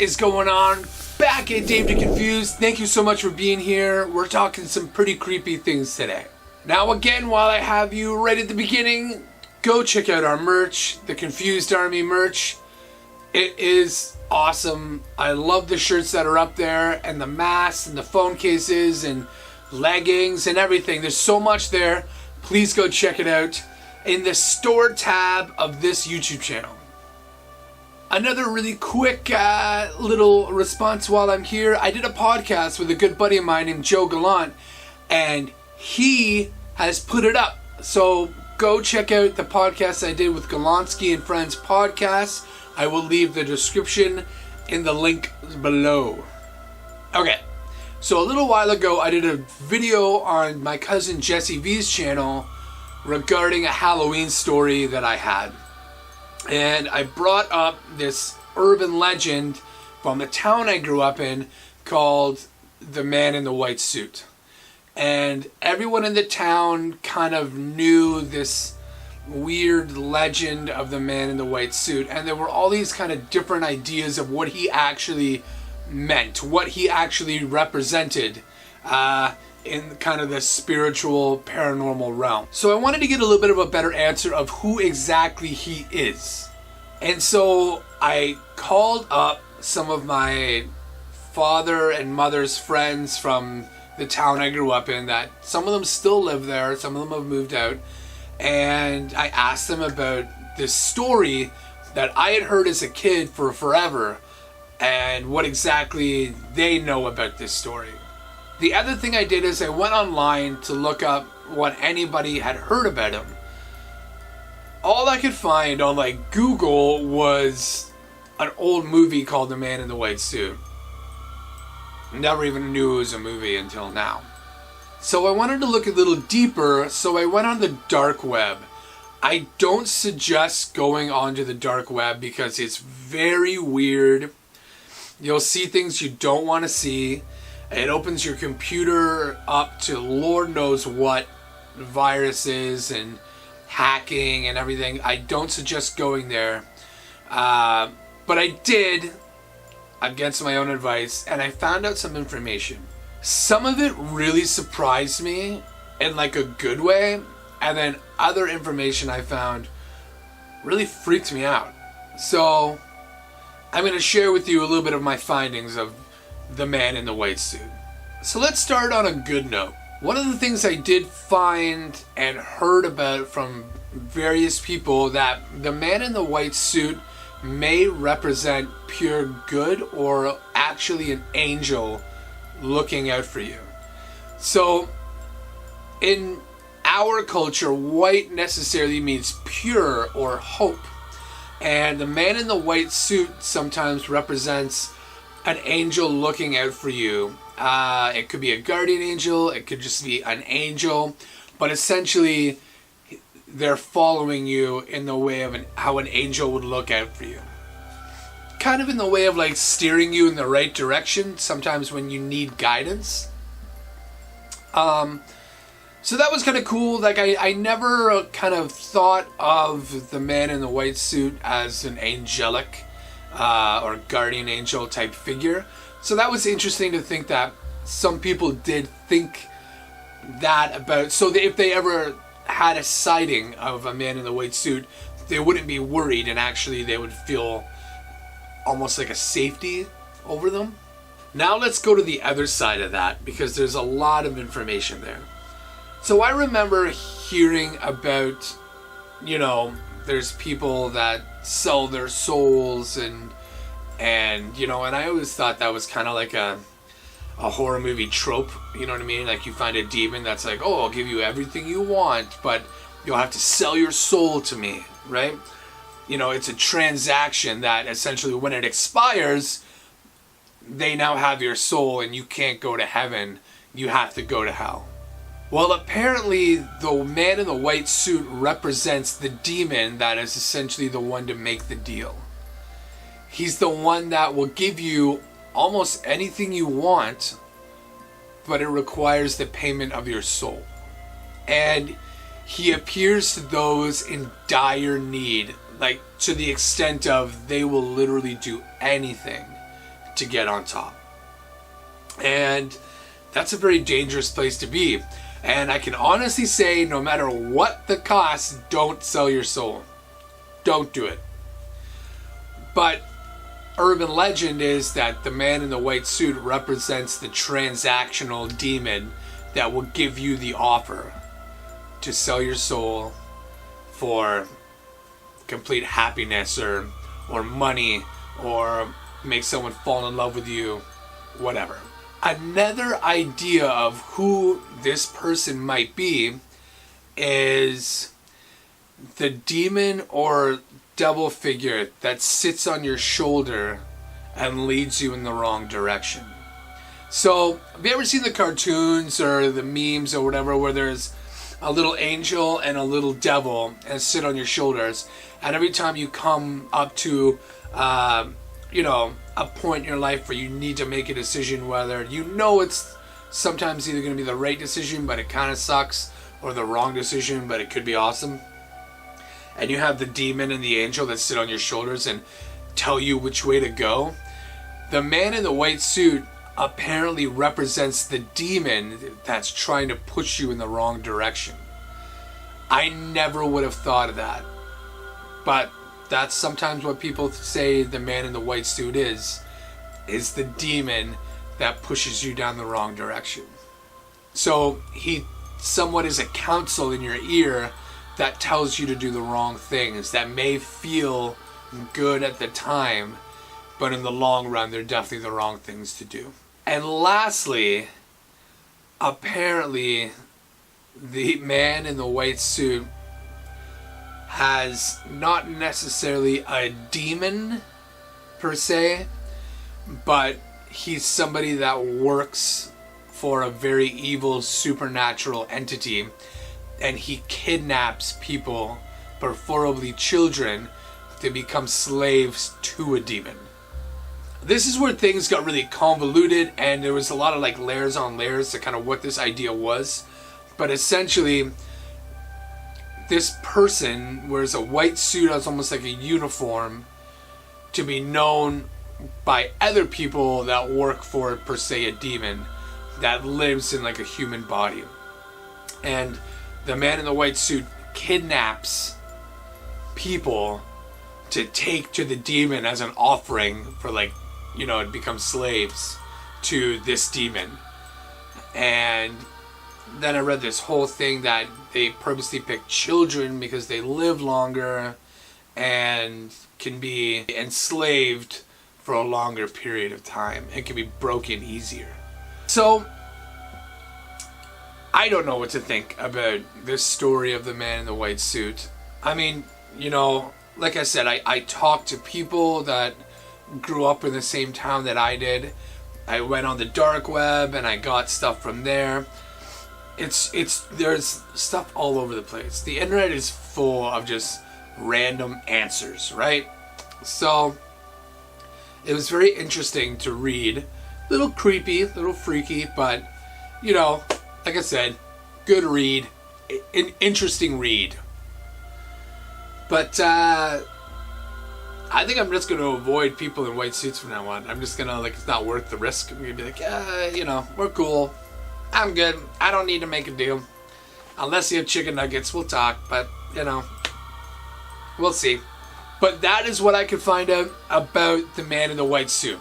is going on? Back at Dave the Confused. Thank you so much for being here. We're talking some pretty creepy things today. Now again, while I have you right at the beginning, go check out our merch, the Confused Army merch. It is awesome. I love the shirts that are up there, and the masks, and the phone cases, and leggings, and everything. There's so much there. Please go check it out in the store tab of this YouTube channel. Another really quick little response while I'm here. I did a podcast with a good buddy of mine named Joe Gallant, and he has put it up. So go check out the podcast I did with Galansky and Friends podcast. I will leave the description in the link below. Okay, so a little while ago I did a video on my cousin Jesse V's channel regarding a Halloween story that I had. And I brought up this urban legend from the town I grew up in called the Man in the White Suit. And everyone in the town kind of knew this weird legend of the Man in the White Suit. And there were all these kind of different ideas of what he actually meant, what he actually represented in kind of the spiritual paranormal realm. So I wanted to get a little bit of a better answer of who exactly he is. And so I called up some of my father and mother's friends from the town I grew up in, that some of them still live there, some of them have moved out, and I asked them about this story that I had heard as a kid for forever and what exactly they know about this story. The other thing I did is I went online to look up what anybody had heard about him. All I could find on Google was an old movie called The Man in the White Suit. Never even knew it was a movie until now. So I wanted to look a little deeper, so I went on the dark web. I don't suggest going onto the dark web because it's very weird. You'll see things you don't want to see. It opens your computer up to Lord knows what viruses and hacking and everything. I don't suggest going there. But I did, against my own advice, and I found out some information. Some of it really surprised me in a good way, and then other information I found really freaked me out. So I'm going to share with you a little bit of my findings of the Man in the White Suit. So let's start on a good note. One of the things I did find and heard about from various people, that the Man in the White Suit may represent pure good or actually an angel looking out for you. So in our culture, white necessarily means pure or hope. And the Man in the White Suit sometimes represents an angel looking out for you. It could be a guardian angel, it could just be an angel, but essentially they're following you in the way of how an angel would look out for you. Kind of in the way of steering you in the right direction, sometimes when you need guidance. So that was kind of cool. I never kind of thought of the Man in the White Suit as an angelic or guardian angel type figure. So that was interesting to think that some people did think that about. So if they ever had a sighting of a Man in the White Suit, they wouldn't be worried, and actually they would feel almost like a safety over them. Now let's go to the other side of that, because there's a lot of information there. So I remember hearing about, there's people that sell their souls and I always thought that was kind of like a horror movie trope, you know what I mean? You find a demon that's oh, I'll give you everything you want, but you'll have to sell your soul to me, right? It's a transaction that essentially when it expires, they now have your soul and you can't go to heaven, you have to go to hell. Well, apparently the Man in the White Suit represents the demon that is essentially the one to make the deal. He's the one that will give you almost anything you want, but it requires the payment of your soul. And he appears to those in dire need, to the extent of they will literally do anything to get on top. And that's a very dangerous place to be. And I can honestly say, no matter what the cost, don't sell your soul. Don't do it. But urban legend is that the man in the white suit represents the transactional demon that will give you the offer to sell your soul for complete happiness or money, or make someone fall in love with you, whatever. Another idea of who this person might be is the demon or devil figure that sits on your shoulder and leads you in the wrong direction. So, have you ever seen the cartoons or the memes or whatever where there's a little angel and a little devil and sit on your shoulders, and every time you come up to a point in your life where you need to make a decision, whether it's sometimes either going to be the right decision but it kind of sucks, or the wrong decision but it could be awesome, and you have the demon and the angel that sit on your shoulders and tell you which way to go, the man in the white suit apparently represents the demon that's trying to push you in the wrong direction. I never would have thought of that, but that's sometimes what people say the man in the white suit is the demon that pushes you down the wrong direction. So he somewhat is a counsel in your ear that tells you to do the wrong things that may feel good at the time, but in the long run they're definitely the wrong things to do. And lastly, apparently the man in the white suit has not necessarily a demon per se, but he's somebody that works for a very evil supernatural entity, and he kidnaps people, preferably children, to become slaves to a demon. This is where things got really convoluted, and there was a lot of layers on layers to kind of what this idea was. But essentially, this person wears a white suit as almost like a uniform to be known by other people that work for, per se, a demon that lives in like a human body. And the man in the white suit kidnaps people to take to the demon as an offering for to become slaves to this demon. And then I read this whole thing that they purposely pick children because they live longer and can be enslaved for a longer period of time and can be broken easier. So I don't know what to think about this story of the man in the white suit. I mean, like I said, I talked to people that grew up in the same town that I did. I went on the dark web and I got stuff from there. There's stuff all over the place. The internet is full of just random answers, right? So it was very interesting to read. A little creepy, a little freaky, but like I said, good read, an interesting read. But I think I'm just going to avoid people in white suits from now on. I'm just going to, it's not worth the risk. I'm going to be like, we're cool. I'm good. I don't need to make a deal. Unless you have chicken nuggets, we'll talk. But, we'll see. But that is what I could find out about the man in the white suit.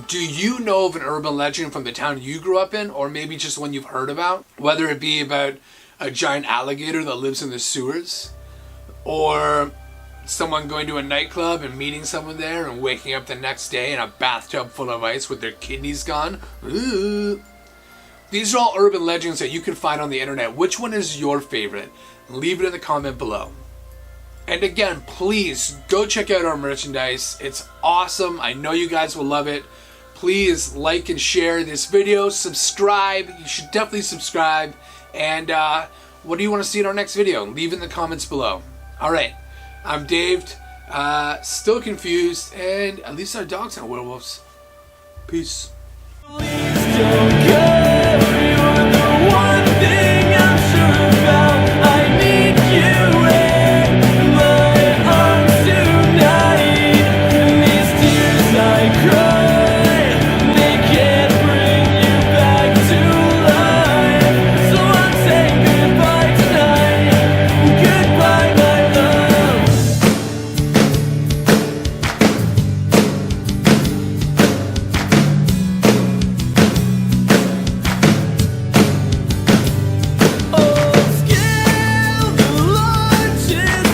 Do you know of an urban legend from the town you grew up in, or maybe just one you've heard about? Whether it be about a giant alligator that lives in the sewers, or someone going to a nightclub and meeting someone there and waking up the next day in a bathtub full of ice with their kidneys gone. Ooh. These are all urban legends that you can find on the internet. Which one is your favorite? Leave it in the comment below. And again, please go check out our merchandise. It's awesome. I know you guys will love it. Please like and share this video. Subscribe. You should definitely subscribe. And what do you want to see in our next video? Leave it in the comments below. Alright, I'm Dave, still confused, and at least our dogs aren't werewolves. Peace.